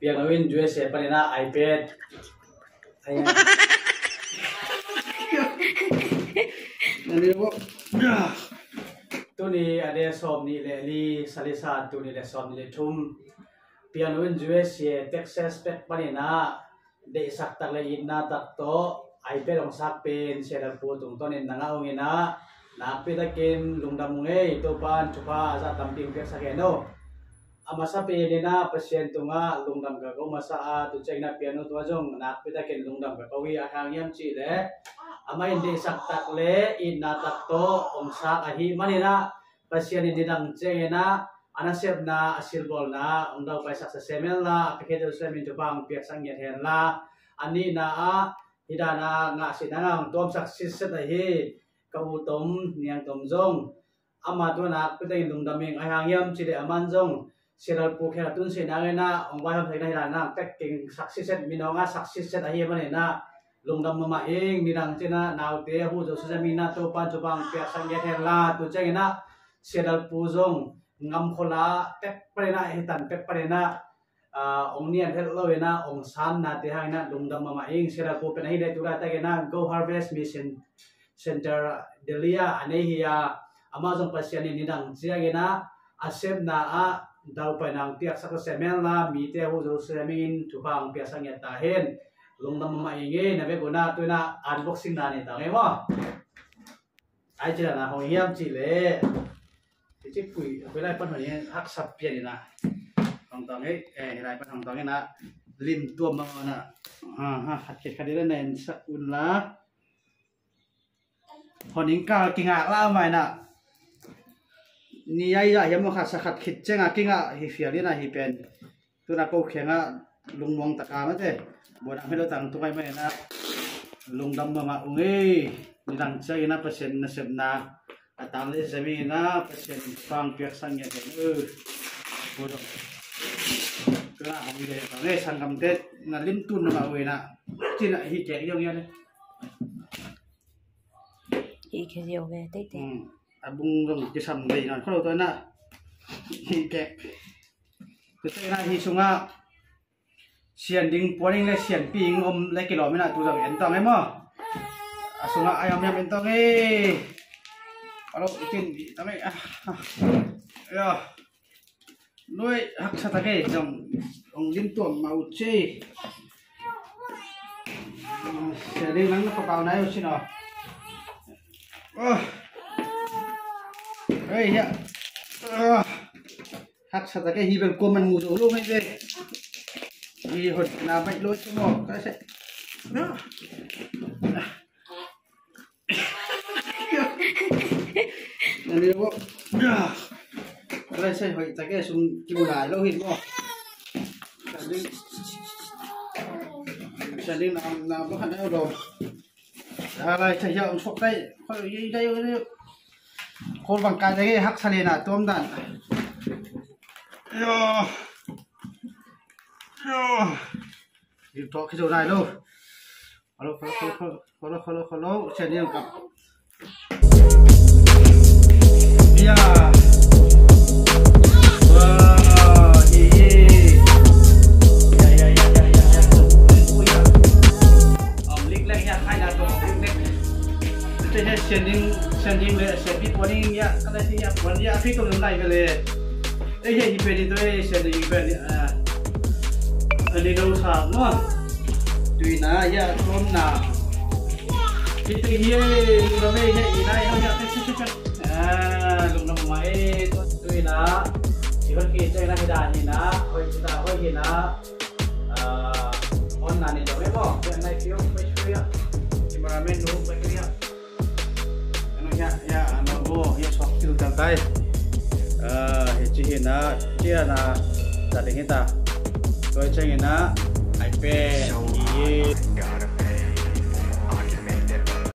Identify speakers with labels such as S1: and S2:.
S1: piang awin USA panina iPad ay nani mo tu ni ade som ni le li salisa tu ni le som ni le thum piang awin USA Texas pet panina de sak tak le inna tak to iPad ong sak pen sedar pu tung ton en nanga ong ina na pe ta kem lungdam nge to pan chupa za tamping pek sa keno amasa pe ni na pasien tunga lungdam ka ko masa a tu chena piano to jong na pe ta ken lungdam ka ko wi a hang yam chi le ama inde sak tak le inna tak to ong sak a hi manina pasien ni dang chena anasep na silbol na ong daw pa sak sa semel la pekedo semin to bang pek sang yet hen la ani na a hidana nga sinang tom sak sis sa hi kautom niang tom jong ama to na pe ta lungdam eng a hang yam chi le aman jong siral pu khe tun se na na ong ba ham thai na na pek king success minonga success a hi mane na lungdam ma eng nirang chena naw te hu jo sa mina to pan chu bang pek sang ye the la tu chena siral pu jong ngam khola pek parena hitan pek parena ong nian hel lo na ong san na te hai na lungdam ma eng siral pu pen hi de tu ra ta ge na go harvest mission center delia ane hi ya amazon pasian ni nirang chia ge na asem na a daw pa nang tiak sa semel la mi te hu zo semin tu bang pia sang ya ta hen lungdam ma inge na be guna tu na unboxing na ni ta nge mo ai chira na ho hiam chi le chi pui ko lai pan honi hak sap pia ni na hong tong e lai pan hong tong e na lim tuam ma na ha khat khet khadi na nen sa un la honing ka kinga la mai na ni ai ya yam kha sa khat khit chenga kinga hi fiali na hi pen tu na ko khenga lungmong taka ma te bona helo tang tu kai mai na lungdam ma unge ni dang chai na pasen na sep na atang le semi na pasen pang pek sang ya ke bodo kra hong de ta le sang kam te na lim tun ma we na chin na hi ke yong ya ne
S2: hi ke yo ve te te
S1: abung rong ke sam dei na kholo to na hi ke te na hi sunga sian ding poring le sian ping om le kilomina tu jang en tang e mo asunga ayam yam en tang e alo itin tame ya noi hak sa ta ke jong ong lim tuam mau che se ding nang ko kaw na yo sino ơi ya hắc sa ta cái hi bên cô mình ngủ rồi luôn ấy về đi hột là bệnh lối cho mỏ cái sẽ này đi bộ đây sẽ phải ta cái súng chịu lại lâu hình mỏ sẽ đi làm có hẳn đâu rồi đây thầy hiệu thuộc đây đây khôn bằng cái đấy hắc sa lên à tôm đàn đi to cái chỗ này luôn hello chạy đi cặp yeah sending le sepi poning ya kala si ya pon ya fi ko nai vele e he hi pedi to e sending pedi ali do sa no tuina ya tom na itu ye lo me he ina ya ya lung nam mai to tuina iban ki chai na hida ni na hoi kita hoi hina on na ni do me mo nai pio pe chuya cameraman no pe kia ya ano bo ya sok til tang tai he chi hina chia na ta ding ta toi chang ina iPad